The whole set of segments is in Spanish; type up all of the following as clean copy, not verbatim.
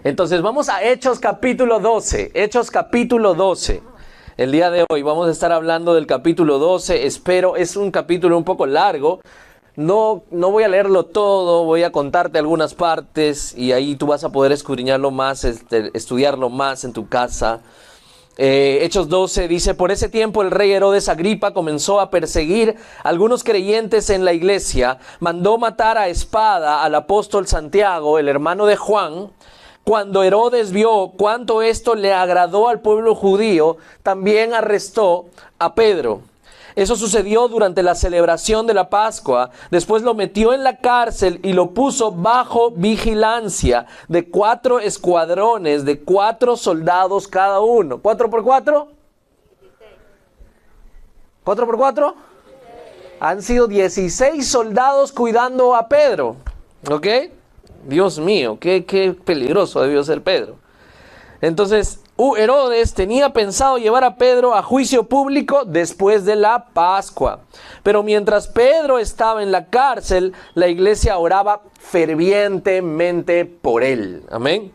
Entonces vamos a Hechos capítulo 12. Hechos capítulo 12. El día de hoy vamos a estar hablando del capítulo 12. Espero, es un capítulo un poco largo. No voy a leerlo todo, voy a contarte algunas partes y ahí tú vas a poder escudriñarlo más, estudiarlo más en tu casa. Hechos 12 dice: por ese tiempo el rey Herodes Agripa comenzó a perseguir a algunos creyentes en la iglesia, mandó matar a espada al apóstol Santiago, el hermano de Juan. Cuando Herodes vio cuánto esto le agradó al pueblo judío, también arrestó a Pedro. Eso sucedió durante la celebración de la Pascua. Después lo metió en la cárcel y lo puso bajo vigilancia de 4 escuadrones de 4 soldados cada uno. ¿4 por 4? 4 por 4. Han sido 16 soldados cuidando a Pedro. ¿Ok? Dios mío, qué peligroso debió ser Pedro. Entonces, Herodes tenía pensado llevar a Pedro a juicio público después de la Pascua. Pero mientras Pedro estaba en la cárcel, la iglesia oraba fervientemente por él. Amén.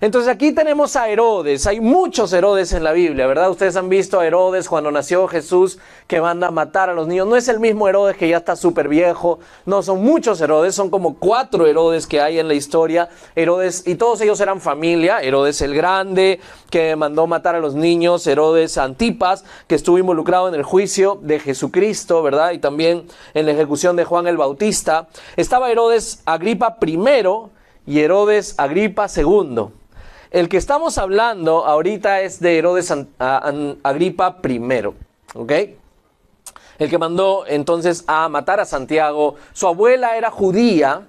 Entonces aquí tenemos a Herodes. Hay muchos Herodes en la Biblia, ¿verdad? Ustedes han visto a Herodes cuando nació Jesús, que manda a matar a los niños. No es el mismo Herodes que ya está súper viejo. No, son muchos Herodes. Son como 4 Herodes que hay en la historia. Herodes, y todos ellos eran familia. Herodes el Grande, que mandó matar a los niños. Herodes Antipas, que estuvo involucrado en el juicio de Jesucristo, ¿verdad? Y también en la ejecución de Juan el Bautista. Estaba Herodes Agripa I y Herodes Agripa II. El que estamos hablando ahorita es de Herodes Agripa I, ¿ok? El que mandó entonces a matar a Santiago. Su abuela era judía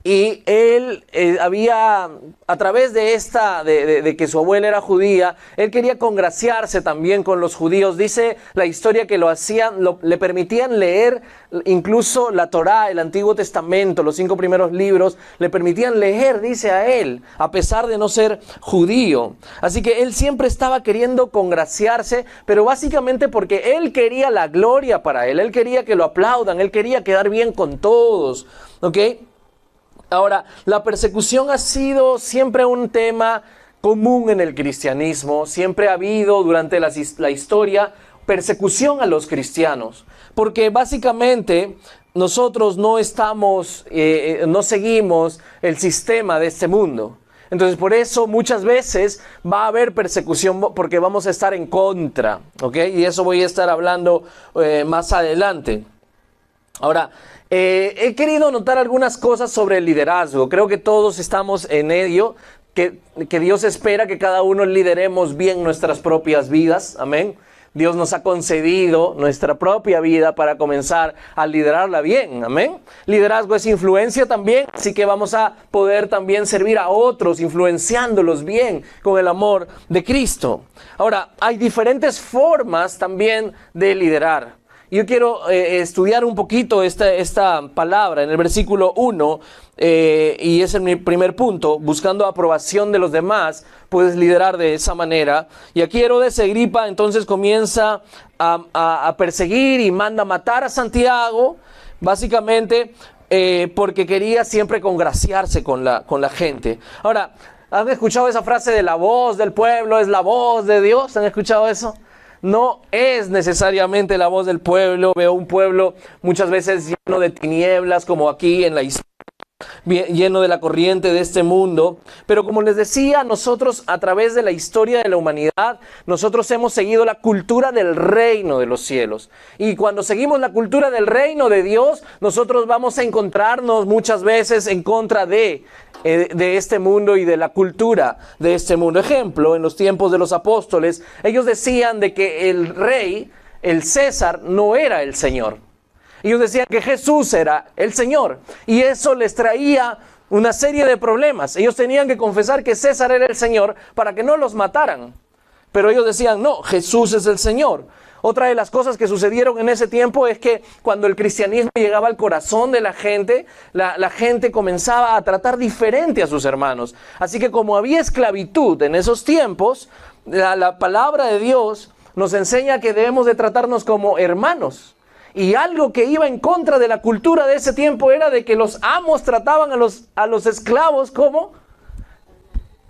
y él había, a través de que su abuela era judía, él quería congraciarse también con los judíos. Dice la historia que lo hacían, le permitían leer incluso la Torá, el Antiguo Testamento, los 5 primeros libros, le permitían leer, dice a él, a pesar de no ser judío. Así que él siempre estaba queriendo congraciarse, pero básicamente porque él quería la gloria para él quería que lo aplaudan, él quería quedar bien con todos, ¿ok? Ahora, la persecución ha sido siempre un tema común en el cristianismo. Siempre ha habido durante la historia persecución a los cristianos. Porque básicamente nosotros no seguimos el sistema de este mundo. Entonces por eso muchas veces va a haber persecución porque vamos a estar en contra. ¿Ok? Y eso voy a estar hablando más adelante. Ahora, he querido notar algunas cosas sobre el liderazgo. Creo que todos estamos en ello, que Dios espera que cada uno lideremos bien nuestras propias vidas. Amén. Dios nos ha concedido nuestra propia vida para comenzar a liderarla bien. Amén. Liderazgo es influencia también, así que vamos a poder también servir a otros, influenciándolos bien con el amor de Cristo. Ahora, hay diferentes formas también de liderar. Yo quiero estudiar un poquito esta palabra en el versículo 1, y ese es mi primer punto. Buscando aprobación de los demás, puedes liderar de esa manera. Y aquí Herodes Agripa entonces comienza a perseguir y manda matar a Santiago, básicamente porque quería siempre congraciarse con la gente. Ahora, ¿han escuchado esa frase de la voz del pueblo es la voz de Dios? ¿Han escuchado eso? No es necesariamente la voz del pueblo. Veo un pueblo muchas veces lleno de tinieblas, como aquí en la historia, lleno de la corriente de este mundo. Pero como les decía, nosotros a través de la historia de la humanidad, nosotros hemos seguido la cultura del reino de los cielos. Y cuando seguimos la cultura del reino de Dios, nosotros vamos a encontrarnos muchas veces en contra de este mundo y de la cultura de este mundo. Ejemplo, en los tiempos de los apóstoles, ellos decían de que el rey, el César, no era el Señor. Ellos decían que Jesús era el Señor, y eso les traía una serie de problemas. Ellos tenían que confesar que César era el Señor para que no los mataran. Pero ellos decían, no, Jesús es el Señor. Otra de las cosas que sucedieron en ese tiempo es que cuando el cristianismo llegaba al corazón de la gente, la gente comenzaba a tratar diferente a sus hermanos. Así que como había esclavitud en esos tiempos, la palabra de Dios nos enseña que debemos de tratarnos como hermanos. Y algo que iba en contra de la cultura de ese tiempo era de que los amos trataban a los esclavos como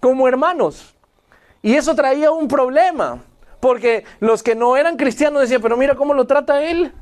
como hermanos. Y eso traía un problema, porque los que no eran cristianos decían, pero mira cómo lo trata él.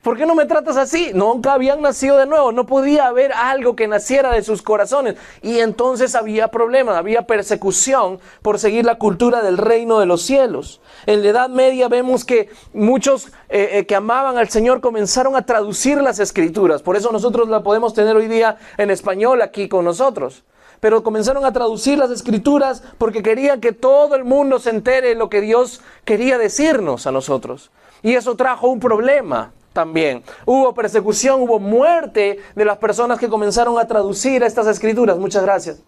¿Por qué no me tratas así? Nunca habían nacido de nuevo, no podía haber algo que naciera de sus corazones. Y entonces había problemas, había persecución por seguir la cultura del reino de los cielos. En la Edad Media vemos que muchos que amaban al Señor comenzaron a traducir las Escrituras. Por eso nosotros la podemos tener hoy día en español aquí con nosotros. Pero comenzaron a traducir las Escrituras porque querían que todo el mundo se entere de lo que Dios quería decirnos a nosotros. Y eso trajo un problema. También hubo persecución, hubo muerte de las personas que comenzaron a traducir estas escrituras. Muchas gracias.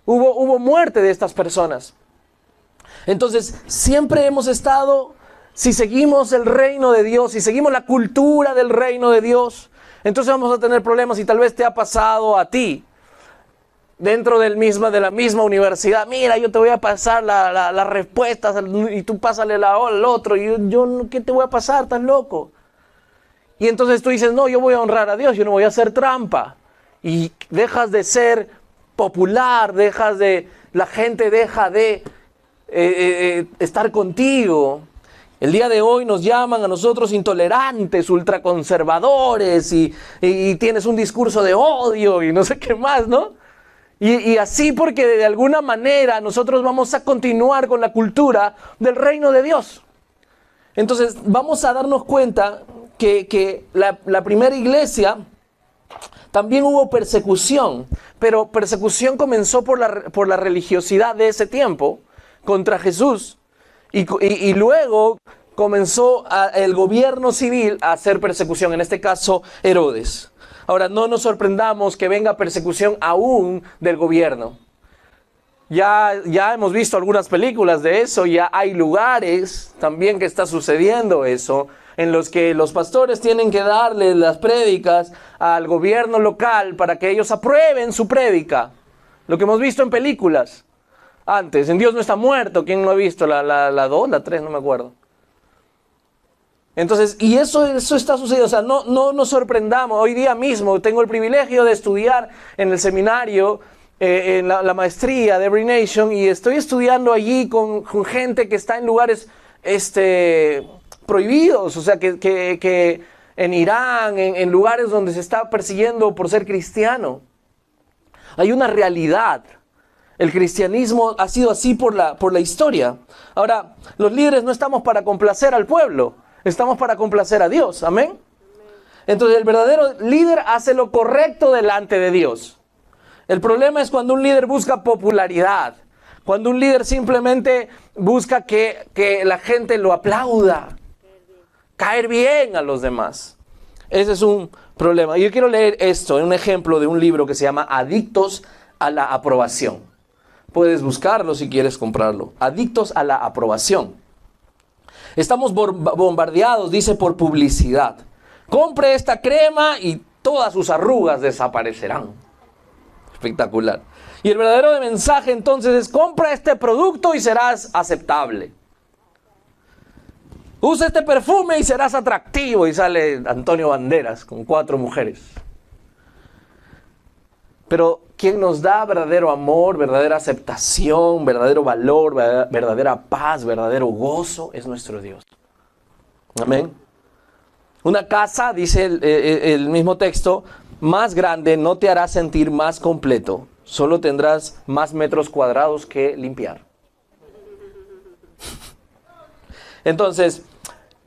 Hubo muerte de estas personas. Entonces, siempre hemos estado, si seguimos el reino de Dios, si seguimos la cultura del reino de Dios, entonces vamos a tener problemas. Y tal vez te ha pasado a ti, dentro de la misma universidad. Mira, yo te voy a pasar las respuestas y tú pásale al otro. Y yo, ¿qué te voy a pasar? ¿Estás loco? Y entonces tú dices, no, yo voy a honrar a Dios, yo no voy a hacer trampa. Y dejas de ser popular, la gente deja de estar contigo. El día de hoy nos llaman a nosotros intolerantes, ultraconservadores, y tienes un discurso de odio y no sé qué más, ¿no? Y así porque de alguna manera nosotros vamos a continuar con la cultura del reino de Dios. Entonces vamos a darnos cuenta que la primera iglesia también hubo persecución, pero persecución comenzó por la religiosidad de ese tiempo contra Jesús y luego comenzó el gobierno civil a hacer persecución, en este caso Herodes. Ahora, no nos sorprendamos que venga persecución aún del gobierno. Ya hemos visto algunas películas de eso, ya hay lugares también que está sucediendo eso, en los que los pastores tienen que darle las prédicas al gobierno local para que ellos aprueben su prédica. Lo que hemos visto en películas antes, en Dios no está muerto. ¿Quién lo ha visto? La 2, la 3, no me acuerdo. Entonces, y eso está sucediendo. O sea, no nos sorprendamos. Hoy día mismo tengo el privilegio de estudiar en el seminario, en la maestría de Every Nation, y estoy estudiando allí con gente que está en lugares prohibidos, o sea, que en Irán, en lugares donde se está persiguiendo por ser cristiano. Hay una realidad. El cristianismo ha sido así por la historia. Ahora, los líderes no estamos para complacer al pueblo, estamos para complacer a Dios. Amén. Entonces, el verdadero líder hace lo correcto delante de Dios. El problema es cuando un líder busca popularidad, cuando un líder simplemente busca que la gente lo aplauda, caer bien a los demás. Ese es un problema. Yo quiero leer esto, un ejemplo de un libro que se llama Adictos a la aprobación. Puedes buscarlo si quieres comprarlo. Adictos a la aprobación. Estamos bombardeados, dice, por publicidad. Compre esta crema y todas sus arrugas desaparecerán. Espectacular. Y el verdadero mensaje entonces es: compra este producto y serás aceptable. Usa este perfume y serás atractivo. Y sale Antonio Banderas con 4 mujeres. Pero quien nos da verdadero amor, verdadera aceptación, verdadero valor, verdadera paz, verdadero gozo, es nuestro Dios. Amén. Una casa, dice el mismo texto, más grande no te hará sentir más completo. Solo tendrás más metros cuadrados que limpiar. Entonces,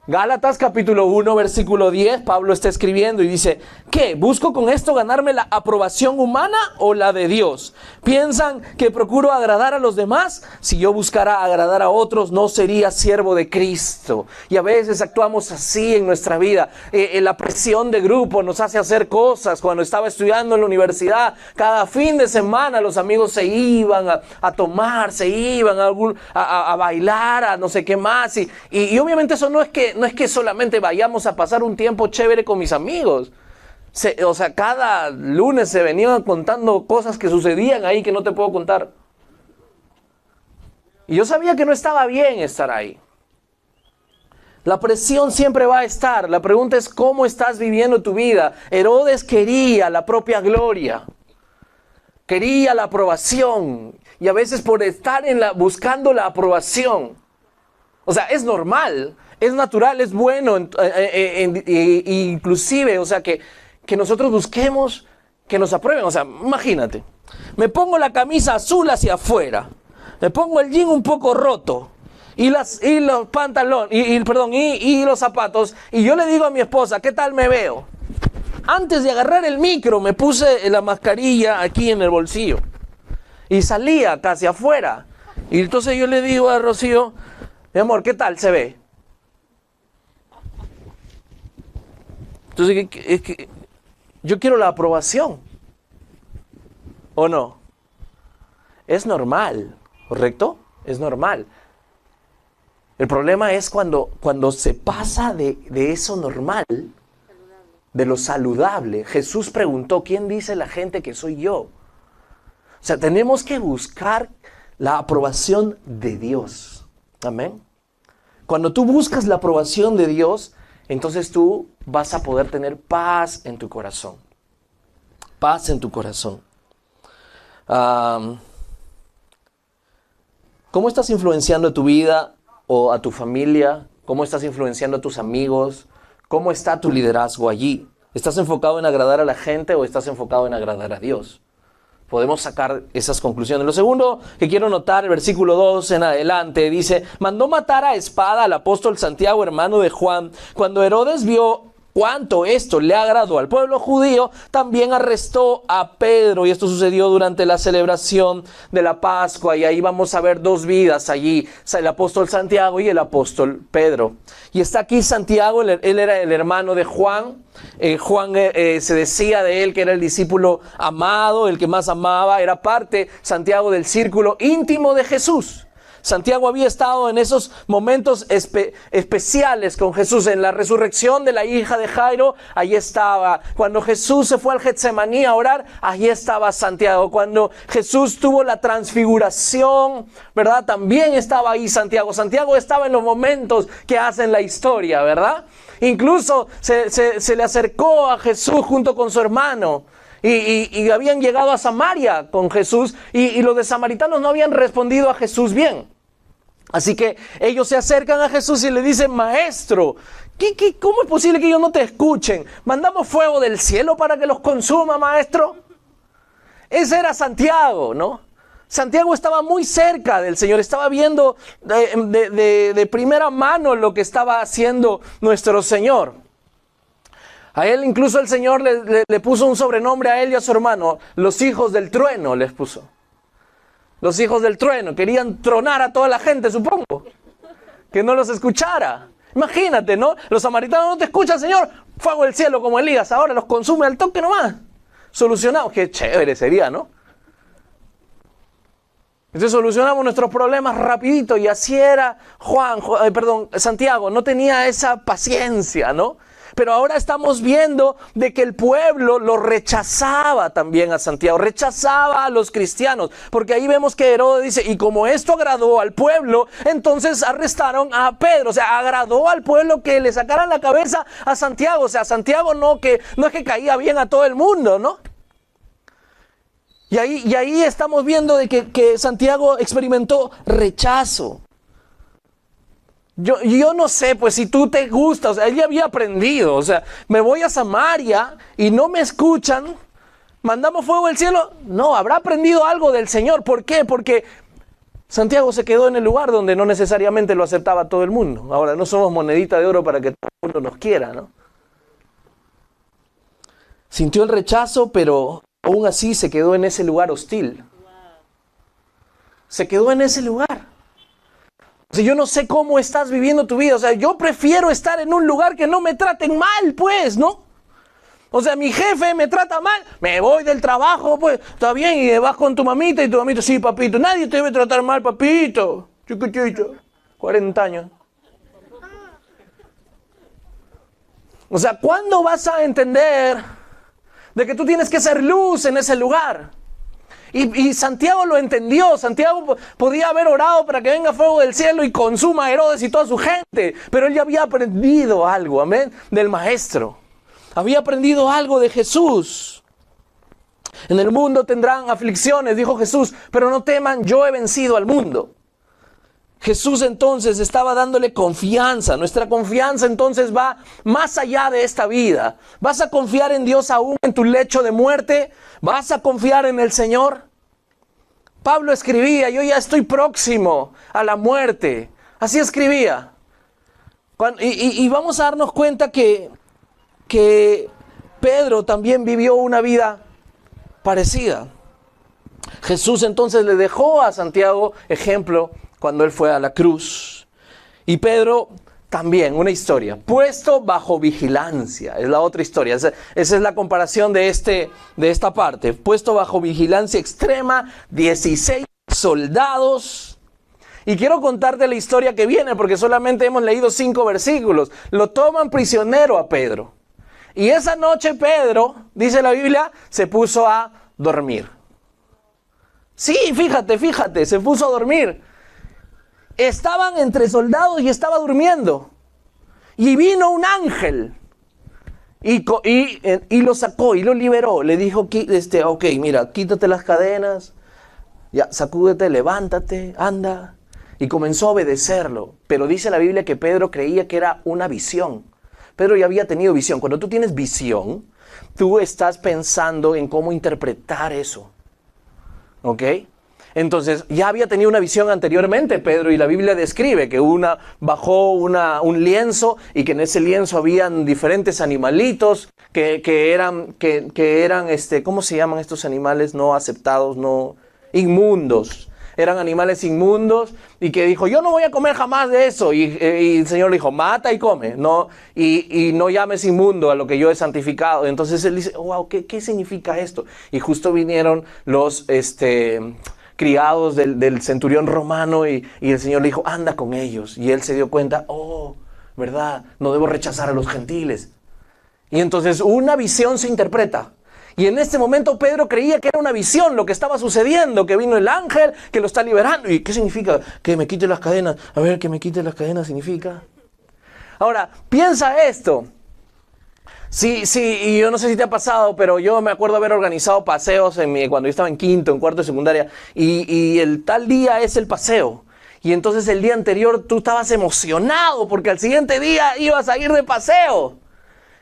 Gálatas capítulo 1, versículo 10, Pablo está escribiendo y dice: ¿qué? ¿Busco con esto ganarme la aprobación humana o la de Dios? ¿Piensan que procuro agradar a los demás? Si yo buscara agradar a otros, no sería siervo de Cristo. Y a veces actuamos así en nuestra vida. La presión de grupo nos hace hacer cosas. Cuando estaba estudiando en la universidad, cada fin de semana los amigos se iban a tomar, se iban a bailar, a no sé qué más. Y obviamente eso no es que solamente vayamos a pasar un tiempo chévere con mis amigos. O sea, cada lunes se venían contando cosas que sucedían ahí que no te puedo contar. Y yo sabía que no estaba bien estar ahí. La presión siempre va a estar. La pregunta es: ¿cómo estás viviendo tu vida? Herodes quería la propia gloria. Quería la aprobación. y a veces por estar buscando la aprobación. O sea, es normal, es natural, es bueno, inclusive, o sea, que nosotros busquemos que nos aprueben. O sea, imagínate, me pongo la camisa azul hacia afuera, me pongo el jean un poco roto, y los pantalones, y los zapatos, y yo le digo a mi esposa, ¿qué tal me veo? Antes de agarrar el micro me puse la mascarilla aquí en el bolsillo y salía casi afuera. Y entonces yo le digo a Rocío, mi amor, ¿qué tal se ve? Entonces es que yo quiero la aprobación, ¿o no? Es normal, ¿correcto? Es normal. El problema es cuando se pasa de eso normal, de lo saludable. Jesús preguntó, ¿quién dice la gente que soy yo? O sea, tenemos que buscar la aprobación de Dios. Amén. Cuando tú buscas la aprobación de Dios, entonces tú vas a poder tener paz en tu corazón. Paz en tu corazón. ¿Cómo estás influenciando tu vida o a tu familia? ¿Cómo estás influenciando a tus amigos? ¿Cómo está tu liderazgo allí? ¿Estás enfocado en agradar a la gente o estás enfocado en agradar a Dios? Podemos sacar esas conclusiones. Lo segundo que quiero notar, el versículo 2 en adelante, dice, mandó matar a espada al apóstol Santiago, hermano de Juan. Cuando Herodes vio cuánto esto le agradó al pueblo judío, también arrestó a Pedro. Y esto sucedió durante la celebración de la Pascua. Y ahí vamos a ver dos vidas allí, el apóstol Santiago y el apóstol Pedro. Y está aquí Santiago, él era el hermano de Juan. Juan se decía de él que era el discípulo amado, el que más amaba. Era parte, Santiago, del círculo íntimo de Jesús. Santiago había estado en esos momentos especiales con Jesús. En la resurrección de la hija de Jairo, allí estaba. Cuando Jesús se fue al Getsemaní a orar, allí estaba Santiago. Cuando Jesús tuvo la transfiguración, ¿verdad? También estaba ahí Santiago. Santiago estaba en los momentos que hacen la historia, ¿verdad? Incluso se le acercó a Jesús junto con su hermano. Y habían llegado a Samaria con Jesús y los de samaritanos no habían respondido a Jesús bien. Así que ellos se acercan a Jesús y le dicen, maestro, ¿cómo es posible que ellos no te escuchen? ¿Mandamos fuego del cielo para que los consuma, maestro? Ese era Santiago, ¿no? Santiago estaba muy cerca del Señor, estaba viendo de primera mano lo que estaba haciendo nuestro Señor. A él incluso el Señor le puso un sobrenombre a él y a su hermano, los hijos del trueno les puso. Los hijos del trueno, querían tronar a toda la gente, supongo, que no los escuchara. Imagínate, ¿no? Los samaritanos no te escuchan, Señor, fuego del cielo como Elías, ahora los consume al toque nomás. Solucionado, qué chévere sería, ¿no? Entonces solucionamos nuestros problemas rapidito y así era Santiago, no tenía esa paciencia, ¿no? Pero ahora estamos viendo de que el pueblo lo rechazaba también a Santiago, rechazaba a los cristianos, porque ahí vemos que Herodes dice, y como esto agradó al pueblo, entonces arrestaron a Pedro. O sea, agradó al pueblo que le sacaran la cabeza a Santiago. O sea, Santiago no es que caía bien a todo el mundo, ¿no? Y ahí estamos viendo de que Santiago experimentó rechazo. Yo no sé, pues si tú te gusta, o sea, él ya había aprendido, o sea, me voy a Samaria y no me escuchan, mandamos fuego del cielo. No, habrá aprendido algo del Señor. ¿Por qué? Porque Santiago se quedó en el lugar donde no necesariamente lo aceptaba todo el mundo. Ahora, no somos monedita de oro para que todo el mundo nos quiera, ¿no? Sintió el rechazo, pero aún así se quedó en ese lugar hostil. Se quedó en ese lugar. O sea, yo no sé cómo estás viviendo tu vida. O sea, yo prefiero estar en un lugar que no me traten mal, pues, ¿no? O sea, mi jefe me trata mal, me voy del trabajo, pues, está bien, y vas con tu mamita y tu mamita, sí, papito, nadie te debe tratar mal, papito. Chiquitito, 40 años. O sea, ¿cuándo vas a entender de que tú tienes que ser luz en ese lugar? Y Santiago lo entendió. Santiago podía haber orado para que venga fuego del cielo y consuma a Herodes y toda su gente, pero él ya había aprendido algo, amén, del maestro. Había aprendido algo de Jesús. En el mundo tendrán aflicciones, dijo Jesús, pero no teman, yo he vencido al mundo. Jesús entonces estaba dándole confianza. Nuestra confianza entonces va más allá de esta vida. ¿Vas a confiar en Dios aún en tu lecho de muerte? ¿Vas a confiar en el Señor? Pablo escribía, yo ya estoy próximo a la muerte. Así escribía. Y vamos a darnos cuenta que Pedro también vivió una vida parecida. Jesús entonces le dejó a Santiago ejemplo cuando él fue a la cruz. Y Pedro también, una historia, puesto bajo vigilancia, es la otra historia. Esa es la comparación de esta parte. Puesto bajo vigilancia extrema, 16 soldados. Y quiero contarte la historia que viene, porque solamente hemos leído 5 versículos. Lo toman prisionero a Pedro. Y esa noche Pedro, dice la Biblia, se puso a dormir. Sí, fíjate, se puso a dormir. Estaban entre soldados y estaba durmiendo. Y vino un ángel. Y lo sacó y lo liberó. Le dijo, ok, mira, quítate las cadenas. Ya, sacúdete, levántate, anda. Y comenzó a obedecerlo. Pero dice la Biblia que Pedro creía que era una visión. Pedro ya había tenido visión. Cuando tú tienes visión, tú estás pensando en cómo interpretar eso. ¿Ok? Entonces, ya había tenido una visión anteriormente Pedro, y la Biblia describe que bajó un lienzo, y que en ese lienzo habían diferentes animalitos que eran, ¿cómo se llaman estos animales no aceptados, no inmundos? Eran animales inmundos, y que dijo, yo no voy a comer jamás de eso. Y el Señor le dijo, mata y come, no, y no llames inmundo a lo que yo he santificado. Entonces él dice, wow, ¿qué significa esto? Y justo vinieron los criados del centurión romano, y el Señor le dijo, anda con ellos. Y él se dio cuenta, ¿verdad? No debo rechazar a los gentiles. Y entonces una visión se interpreta. Y en este momento Pedro creía que era una visión lo que estaba sucediendo, que vino el ángel, que lo está liberando. ¿Y qué significa? Que me quite las cadenas. A ver, que me quite las cadenas significa. Ahora, piensa esto. Sí, y yo no sé si te ha pasado, pero yo me acuerdo haber organizado paseos cuando yo estaba en cuarto de secundaria, y el tal día es el paseo. Y entonces el día anterior tú estabas emocionado porque al siguiente día ibas a ir de paseo.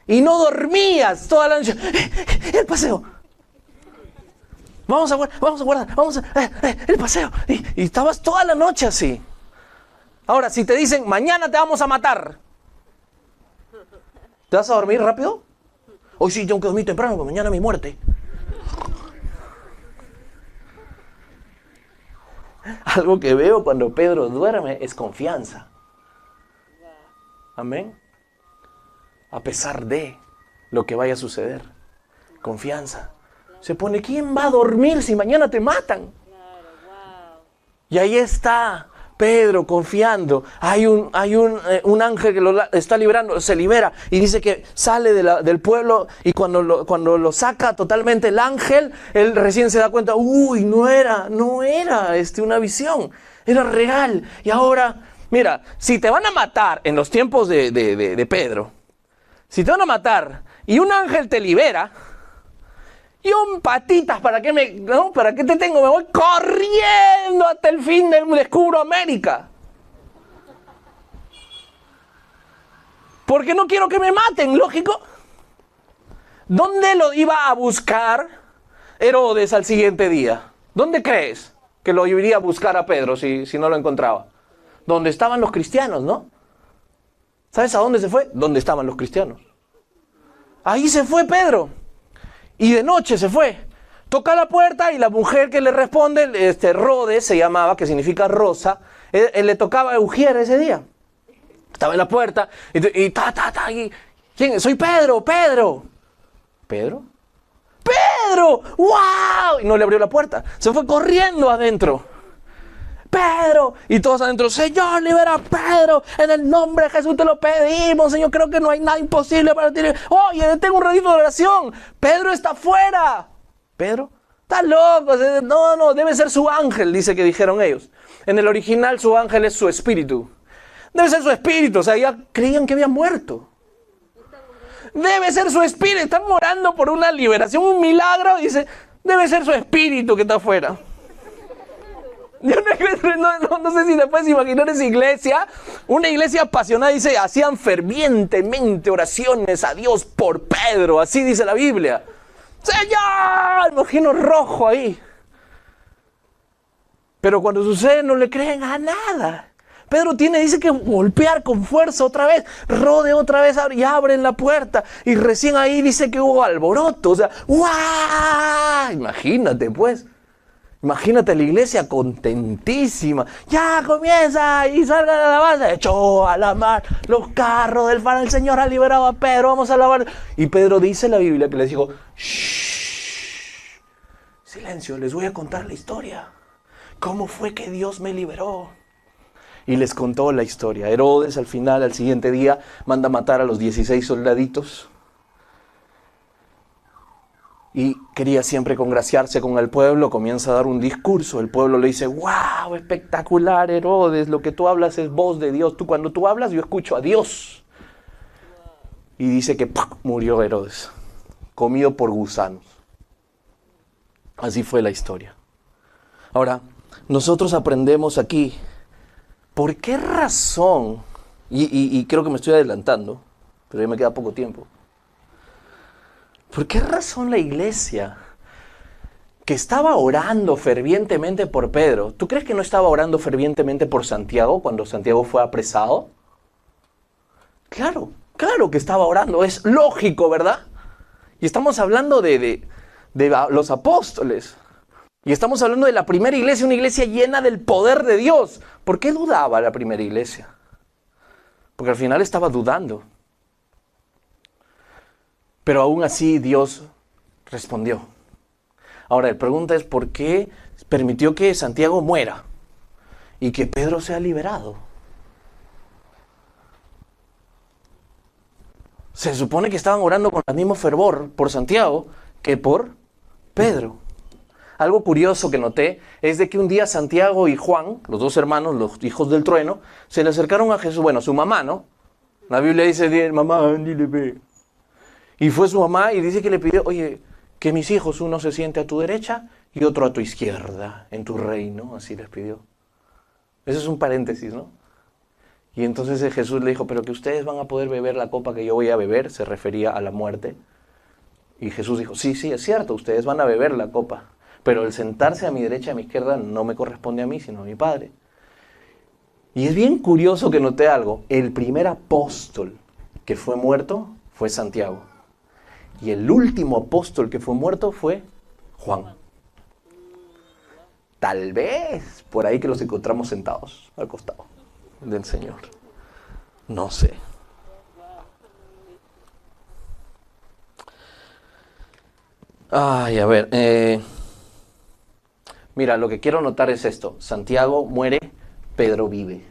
Y no dormías toda la noche. El paseo. Vamos a guardar, el paseo. Y estabas toda la noche así. Ahora, si te dicen, mañana te vamos a matar, ¿te vas a dormir rápido? Hoy sí tengo que dormir temprano, porque mañana mi muerte. Algo que veo cuando Pedro duerme es confianza. Amén. A pesar de lo que vaya a suceder. Confianza. Se pone, ¿quién va a dormir si mañana te matan? Y ahí está Pedro confiando. Hay un ángel que lo está librando, se libera, y dice que sale del pueblo, y cuando lo saca totalmente el ángel, él recién se da cuenta, no era una visión, era real. Y ahora, mira, si te van a matar en los tiempos de Pedro, si te van a matar y un ángel te libera, yo patitas, ¿para qué te tengo? Me voy corriendo hasta el fin descubro América. Porque no quiero que me maten, lógico. ¿Dónde lo iba a buscar Herodes al siguiente día? ¿Dónde crees que lo iría a buscar a Pedro si no lo encontraba? Donde estaban los cristianos, ¿no? ¿Sabes a dónde se fue? Donde estaban los cristianos. Ahí se fue Pedro. Y de noche se fue. Toca la puerta y la mujer que le responde, Rhodes se llamaba, que significa rosa, él le tocaba a Ujier ese día. Estaba en la puerta y ¿quién? Soy Pedro. ¿Pedro? ¡Pedro! ¡Wow! Y no le abrió la puerta. Se fue corriendo adentro. ¡Pedro! Y todos adentro, Señor, libera a Pedro, en el nombre de Jesús te lo pedimos, Señor, creo que no hay nada imposible para ti. Oye, tengo un ratito de oración, Pedro está afuera. ¿Pedro? Está loco, no, debe ser su ángel, dijeron ellos. En el original su ángel es su espíritu. Debe ser su espíritu, o sea, ya creían que había muerto. Debe ser su espíritu, están orando por una liberación, un milagro, dice, Debe ser su espíritu que está afuera. Yo no sé si te puedes imaginar esa iglesia, una iglesia apasionada, dice, hacían fervientemente oraciones a Dios por Pedro, así dice la Biblia. Señor, imagino rojo ahí. Pero cuando sucede no le creen a nada. Pedro dice que golpear con fuerza otra vez, rode otra vez y abren la puerta. Y recién ahí dice que hubo alboroto, o sea, ¡guau! Imagínate pues. Imagínate la iglesia contentísima. Ya comienza y salga la alabanza. Echó a la mar los carros del faro. El Señor ha liberado a Pedro. Vamos a alabar. Y Pedro dice en la Biblia que les dijo: shh, silencio, les voy a contar la historia. ¿Cómo fue que Dios me liberó? Y les contó la historia. Herodes al final, al siguiente día, manda matar a los 16 soldaditos. Y quería siempre congraciarse con el pueblo, comienza a dar un discurso. El pueblo le dice: ¡wow! Espectacular, Herodes, lo que tú hablas es voz de Dios. Cuando tú hablas, yo escucho a Dios. Y dice que ¡pum!, murió Herodes, comido por gusanos. Así fue la historia. Ahora, nosotros aprendemos aquí, ¿por qué razón? Y creo que me estoy adelantando, pero ya me queda poco tiempo. ¿Por qué razón la iglesia, que estaba orando fervientemente por Pedro, ¿tú crees que no estaba orando fervientemente por Santiago cuando Santiago fue apresado? Claro que estaba orando, es lógico, ¿verdad? Y estamos hablando de los apóstoles. Y estamos hablando de la primera iglesia, una iglesia llena del poder de Dios. ¿Por qué dudaba la primera iglesia? Porque al final estaba dudando. Pero aún así Dios respondió. Ahora, la pregunta es: ¿por qué permitió que Santiago muera y que Pedro sea liberado? Se supone que estaban orando con el mismo fervor por Santiago que por Pedro. Algo curioso que noté es de que un día Santiago y Juan, los dos hermanos, los hijos del trueno, se le acercaron a Jesús. Bueno, su mamá, ¿no? La Biblia dice: mamá, dile, ve. Y fue su mamá y dice que le pidió: oye, que mis hijos, uno se siente a tu derecha y otro a tu izquierda, en tu reino. Así les pidió. Eso es un paréntesis, ¿no? Y entonces Jesús le dijo: pero que ustedes van a poder beber la copa que yo voy a beber. Se refería a la muerte. Y Jesús dijo: sí, es cierto, ustedes van a beber la copa. Pero el sentarse a mi derecha y a mi izquierda no me corresponde a mí, sino a mi Padre. Y es bien curioso que noté algo. El primer apóstol que fue muerto fue Santiago. Y el último apóstol que fue muerto fue Juan. Tal vez por ahí que los encontramos sentados al costado del Señor. No sé. Ay, a ver. Mira, lo que quiero notar es esto. Santiago muere, Pedro vive.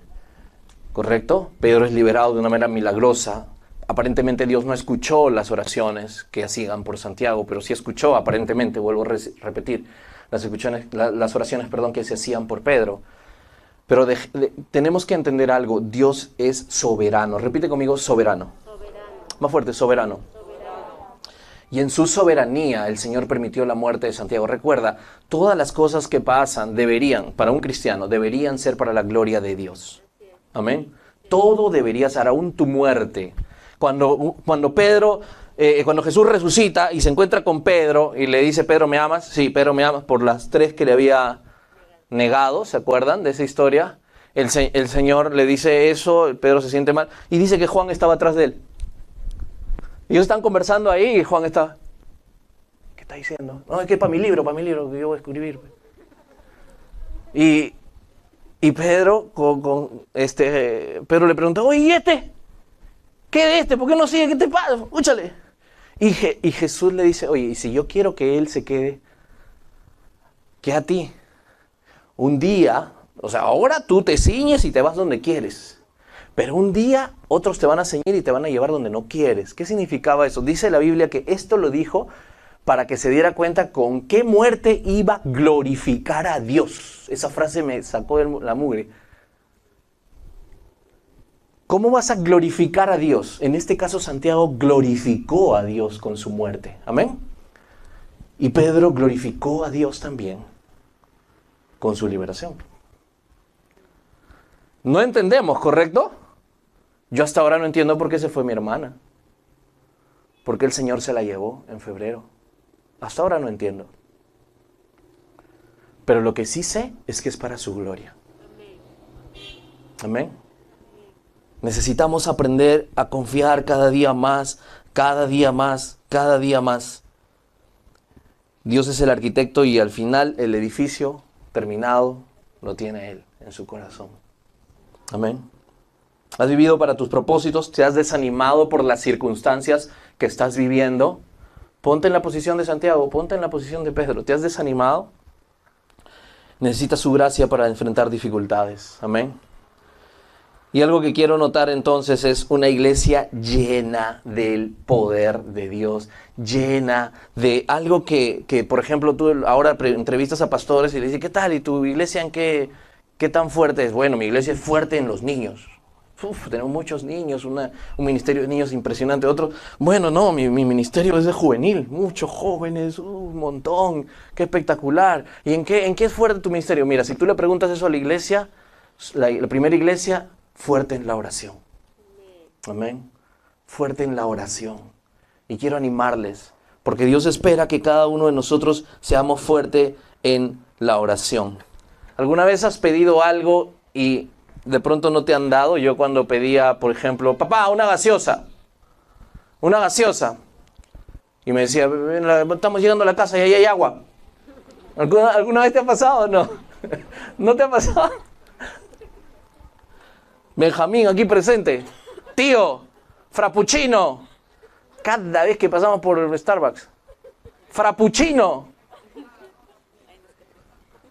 ¿Correcto? Pedro es liberado de una manera milagrosa. Aparentemente Dios no escuchó las oraciones que hacían por Santiago, pero sí escuchó, aparentemente, vuelvo a repetir, las oraciones que se hacían por Pedro. Pero tenemos que entender algo: Dios es soberano. Repite conmigo: soberano. Más fuerte: soberano. Y en su soberanía el Señor permitió la muerte de Santiago. Recuerda, todas las cosas que pasan para un cristiano, deberían ser para la gloria de Dios. Amén. Todo debería ser, aún tu muerte. Cuando Jesús resucita y se encuentra con Pedro y le dice: Pedro, ¿me amas? Sí, Pedro, me amas, por las 3 que le había negado. ¿Se acuerdan de esa historia? El Señor le dice eso, Pedro se siente mal y dice que Juan estaba atrás de él. Y ellos están conversando ahí y Juan está: ¿qué está diciendo? No, es que es para mi libro que yo voy a escribir. Y Pedro, Pedro le pregunta: oye, ¿y este? ¿Qué de este? ¿Por qué no sigue? ¿Qué te pasa? Escúchale. Y Jesús le dice: oye, y si yo quiero que él se quede, ¿qué a ti? Un día, o sea, ahora tú te ciñes y te vas donde quieres. Pero un día otros te van a ceñir y te van a llevar donde no quieres. ¿Qué significaba eso? Dice la Biblia que esto lo dijo para que se diera cuenta con qué muerte iba a glorificar a Dios. Esa frase me sacó de la mugre. ¿Cómo vas a glorificar a Dios? En este caso, Santiago glorificó a Dios con su muerte. Amén. Y Pedro glorificó a Dios también con su liberación. No entendemos, ¿correcto? Yo hasta ahora no entiendo por qué se fue mi hermana. ¿Por qué el Señor se la llevó en febrero? Hasta ahora no entiendo. Pero lo que sí sé es que es para su gloria. Amén. Necesitamos aprender a confiar cada día más, cada día más, cada día más. Dios es el arquitecto y al final el edificio terminado lo tiene Él en su corazón. Amén. ¿Has vivido para tus propósitos? ¿Te has desanimado por las circunstancias que estás viviendo? Ponte en la posición de Santiago, ponte en la posición de Pedro. ¿Te has desanimado? Necesitas su gracia para enfrentar dificultades. Amén. Y algo que quiero notar entonces es una iglesia llena del poder de Dios, llena de algo que por ejemplo, tú ahora entrevistas a pastores y le dices, ¿qué tal? ¿Y tu iglesia en qué tan fuerte es? Bueno, mi iglesia es fuerte en los niños. Tenemos muchos niños, un ministerio de niños impresionante. Otro, bueno, no, mi ministerio es de juvenil, muchos jóvenes, un montón, qué espectacular. ¿Y en qué es fuerte tu ministerio? Mira, si tú le preguntas eso a la iglesia, la primera iglesia, fuerte en la oración. Amén. Fuerte en la oración. Y quiero animarles, porque Dios espera que cada uno de nosotros seamos fuertes en la oración. ¿Alguna vez has pedido algo y de pronto no te han dado? Yo cuando pedía, por ejemplo, papá, una gaseosa. Y me decía, estamos llegando a la casa y ahí hay agua. ¿Alguna vez te ha pasado o no? ¿No te ha pasado? Benjamín, aquí presente. Tío, frappuccino. Cada vez que pasamos por Starbucks. Frappuccino.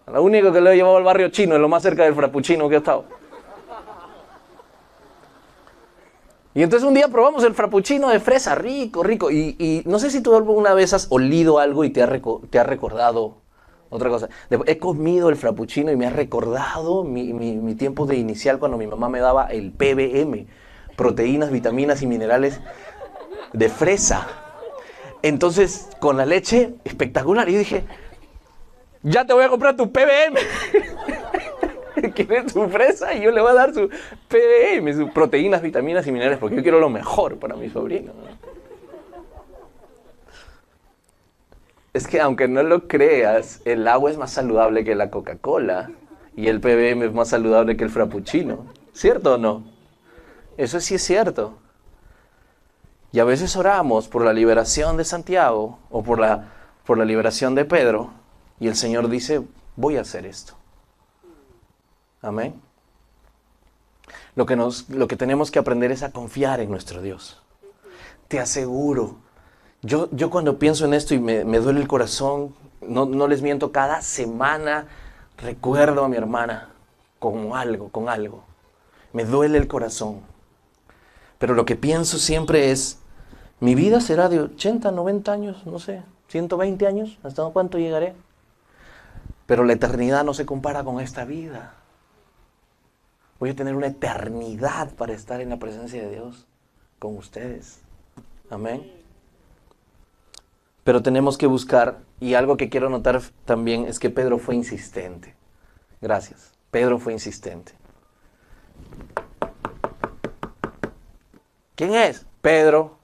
Lo único que le he llevado al barrio chino es lo más cerca del frappuccino que he estado. Y entonces un día probamos el frappuccino de fresa, rico, rico. Y no sé si tú alguna vez has olido algo y te ha recordado otra cosa. He comido el frappuccino y me ha recordado mi tiempo de inicial cuando mi mamá me daba el PBM, proteínas, vitaminas y minerales de fresa. Entonces, con la leche, espectacular. Y yo dije, ya te voy a comprar tu PBM. ¿Quieres tu fresa? Y yo le voy a dar su PBM, sus proteínas, vitaminas y minerales, porque yo quiero lo mejor para mi sobrino, ¿no? Es que aunque no lo creas, el agua es más saludable que la Coca-Cola y el PBM es más saludable que el frappuccino. ¿Cierto o no? Eso sí es cierto. Y a veces oramos por la liberación de Santiago o por la liberación de Pedro y el Señor dice, voy a hacer esto. Amén. Lo que tenemos que aprender es a confiar en nuestro Dios. Te aseguro. Yo cuando pienso en esto y me duele el corazón, no les miento, cada semana recuerdo a mi hermana con algo. Me duele el corazón. Pero lo que pienso siempre es, mi vida será de 80, 90 años, no sé, 120 años, ¿hasta cuánto llegaré? Pero la eternidad no se compara con esta vida. Voy a tener una eternidad para estar en la presencia de Dios con ustedes. Amén. Pero tenemos que buscar, y algo que quiero notar también es que Pedro fue insistente. Gracias. Pedro fue insistente. ¿Quién es? Pedro.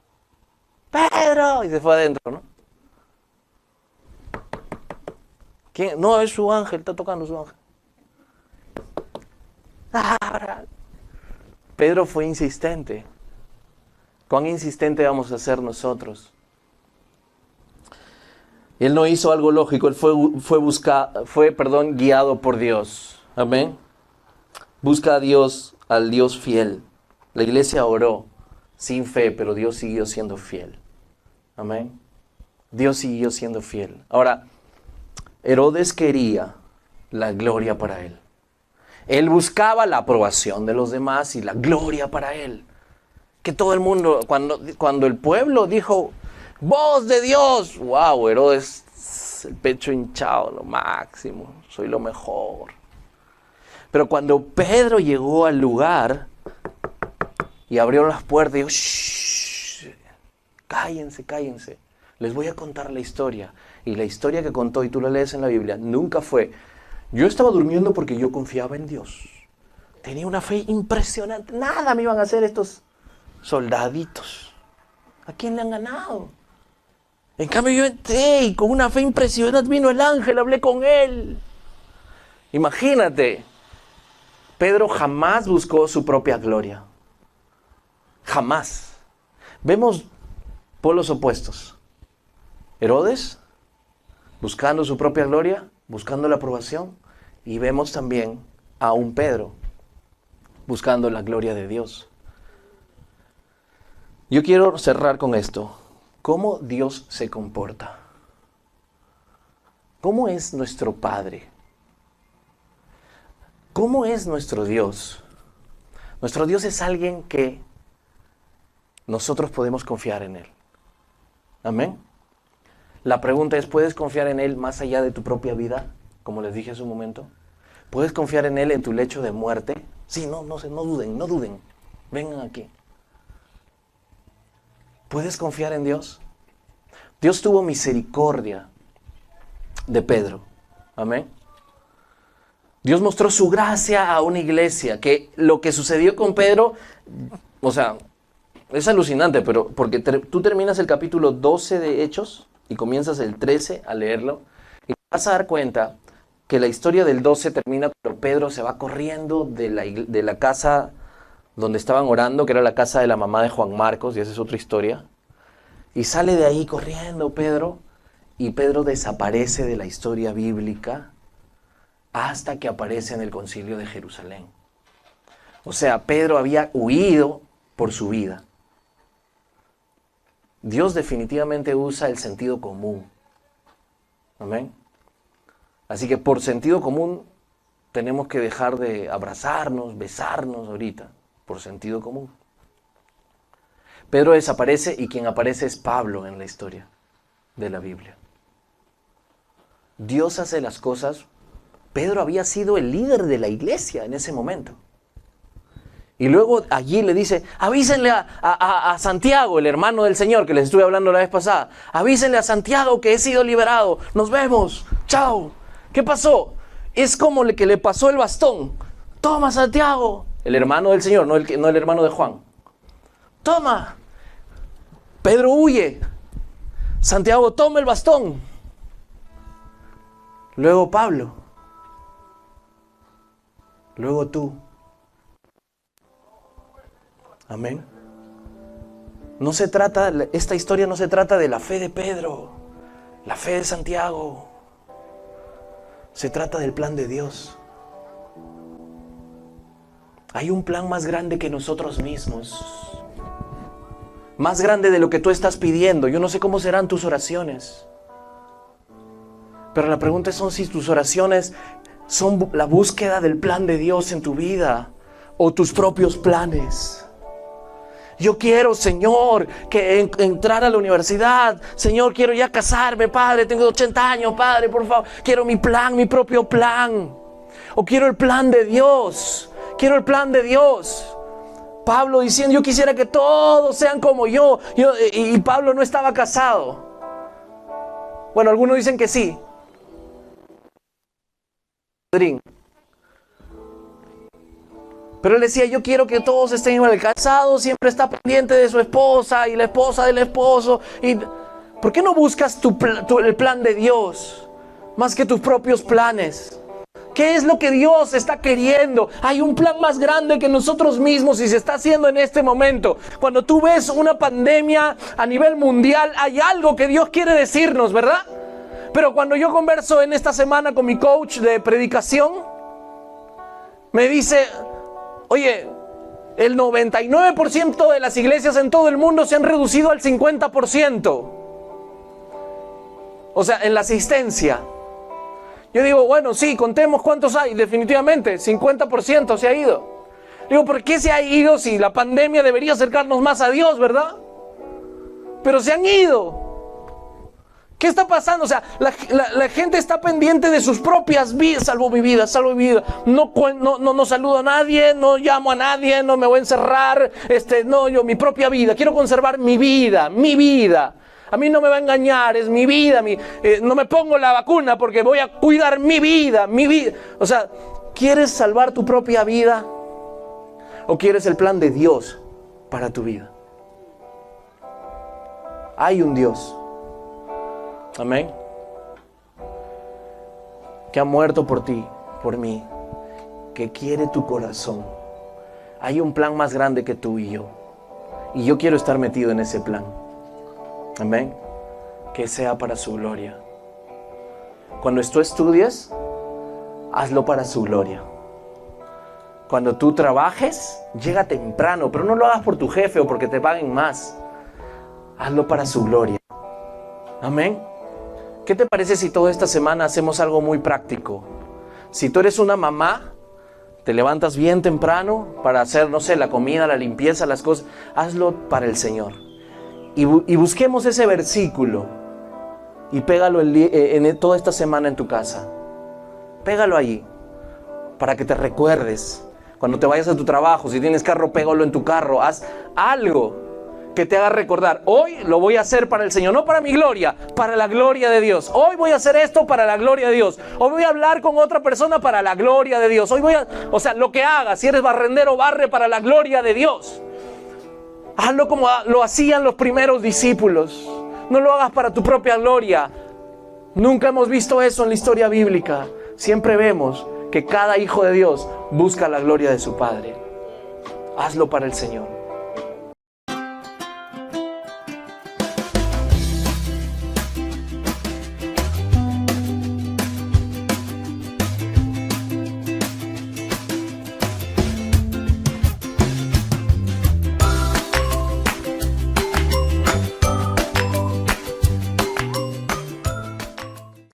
¡Pedro! Y se fue adentro, ¿no? ¿Quién? No, es su ángel, está tocando su ángel. Pedro fue insistente. ¿Cuán insistente vamos a ser nosotros? Él no hizo algo lógico, él fue guiado por Dios. Amén. Busca a Dios, al Dios fiel. La iglesia oró sin fe, pero Dios siguió siendo fiel. Amén. Dios siguió siendo fiel. Ahora, Herodes quería la gloria para él. Él buscaba la aprobación de los demás y la gloria para él. Que todo el mundo, cuando el pueblo dijo, ¡voz de Dios! ¡Wow! Herodes, el pecho hinchado, lo máximo, soy lo mejor. Pero cuando Pedro llegó al lugar y abrió las puertas, dijo, ¡shh! Cállense. Les voy a contar la historia. Y la historia que contó, y tú la lees en la Biblia, nunca fue: yo estaba durmiendo porque yo confiaba en Dios. Tenía una fe impresionante. Nada me iban a hacer estos soldaditos. ¿A quién le han ganado? En cambio yo entré y con una fe impresionante vino el ángel, hablé con él. Imagínate, Pedro jamás buscó su propia gloria. Jamás. Vemos polos opuestos. Herodes, buscando su propia gloria, buscando la aprobación. Y vemos también a un Pedro, buscando la gloria de Dios. Yo quiero cerrar con esto. ¿Cómo Dios se comporta? ¿Cómo es nuestro Padre? ¿Cómo es nuestro Dios? Nuestro Dios es alguien que nosotros podemos confiar en Él. Amén. La pregunta es, ¿puedes confiar en Él más allá de tu propia vida? Como les dije hace un momento. ¿Puedes confiar en Él en tu lecho de muerte? Sí, no duden. Vengan aquí. ¿Puedes confiar en Dios? Dios tuvo misericordia de Pedro. Amén. Dios mostró su gracia a una iglesia, que lo que sucedió con Pedro, o sea, es alucinante, pero porque tú terminas el capítulo 12 de Hechos y comienzas el 13 a leerlo, y te vas a dar cuenta que la historia del 12 termina cuando Pedro se va corriendo de la casa donde estaban orando, que era la casa de la mamá de Juan Marcos, y esa es otra historia. Y sale de ahí corriendo Pedro, y Pedro desaparece de la historia bíblica hasta que aparece en el Concilio de Jerusalén. O sea, Pedro había huido por su vida. Dios definitivamente usa el sentido común. Amén. Así que por sentido común tenemos que dejar de abrazarnos, besarnos ahorita, por sentido común. Pedro desaparece y quien aparece es Pablo en la historia de la Biblia. Dios hace las cosas. Pedro había sido el líder de la iglesia en ese momento. Y luego allí le dice, avísenle a Santiago, el hermano del Señor que les estuve hablando la vez pasada. Avísenle a Santiago que he sido liberado. Nos vemos. Chao. ¿Qué pasó? Es como el que le pasó el bastón. Toma, Santiago. El hermano del Señor, no el hermano de Juan. Toma. Pedro huye. Santiago toma el bastón. Luego Pablo. Luego tú. Amén. Esta historia no se trata de la fe de Pedro, la fe de Santiago. Se trata del plan de Dios. Hay un plan más grande que nosotros mismos. Más grande de lo que tú estás pidiendo. Yo no sé cómo serán tus oraciones. Pero la pregunta es si tus oraciones son la búsqueda del plan de Dios en tu vida o tus propios planes. Yo quiero, Señor, que entrar a la universidad. Señor, quiero ya casarme, Padre. Tengo 80 años, Padre, por favor. Quiero mi plan, mi propio plan. O quiero el plan de Dios. Quiero el plan de Dios. Pablo diciendo, yo quisiera que todos sean como yo. Y Pablo no estaba casado. Bueno, algunos dicen que sí. Pero él decía, yo quiero que todos estén igual. El casado siempre está pendiente de su esposa y la esposa del esposo. ¿Por qué no buscas el plan de Dios más que tus propios planes? ¿Qué es lo que Dios está queriendo? Hay un plan más grande que nosotros mismos y se está haciendo en este momento. Cuando tú ves una pandemia a nivel mundial, hay algo que Dios quiere decirnos, ¿verdad? Pero cuando yo converso en esta semana con mi coach de predicación, me dice, oye, el 99% de las iglesias en todo el mundo se han reducido al 50%. O sea, en la asistencia. Yo digo, bueno, sí, contemos cuántos hay. Definitivamente, 50% se ha ido. Digo, ¿por qué se ha ido si la pandemia debería acercarnos más a Dios, verdad? Pero se han ido. ¿Qué está pasando? O sea, la gente está pendiente de sus propias vidas. Salvo mi vida, salvo mi vida. No saludo a nadie, no llamo a nadie, no me voy a encerrar. Mi propia vida. Quiero conservar mi vida, mi vida. A mí no me va a engañar, es mi vida. No me pongo la vacuna porque voy a cuidar mi vida, mi vida. O sea, ¿quieres salvar tu propia vida? ¿O quieres el plan de Dios para tu vida? Hay un Dios. Amén. Que ha muerto por ti, por mí. Que quiere tu corazón. Hay un plan más grande que tú y yo. Y yo quiero estar metido en ese plan. Amén. Que sea para su gloria. Cuando tú estudies, hazlo para su gloria. Cuando tú trabajes, llega temprano, pero no lo hagas por tu jefe o porque te paguen más. Hazlo para su gloria. Amén. ¿Qué te parece si toda esta semana hacemos algo muy práctico? Si tú eres una mamá, te levantas bien temprano para hacer, no sé, la comida, la limpieza, las cosas. Hazlo para el Señor. Y busquemos ese versículo y pégalo toda esta semana en tu casa. Pégalo allí para que te recuerdes. Cuando te vayas a tu trabajo, si tienes carro, pégalo en tu carro. Haz algo que te haga recordar. Hoy lo voy a hacer para el Señor, no para mi gloria, para la gloria de Dios. Hoy voy a hacer esto para la gloria de Dios. Hoy voy a hablar con otra persona para la gloria de Dios. O sea, lo que hagas, si eres barrendero, barre para la gloria de Dios. Hazlo como lo hacían los primeros discípulos. No lo hagas para tu propia gloria. Nunca hemos visto eso en la historia bíblica. Siempre vemos que cada hijo de Dios busca la gloria de su Padre. Hazlo para el Señor.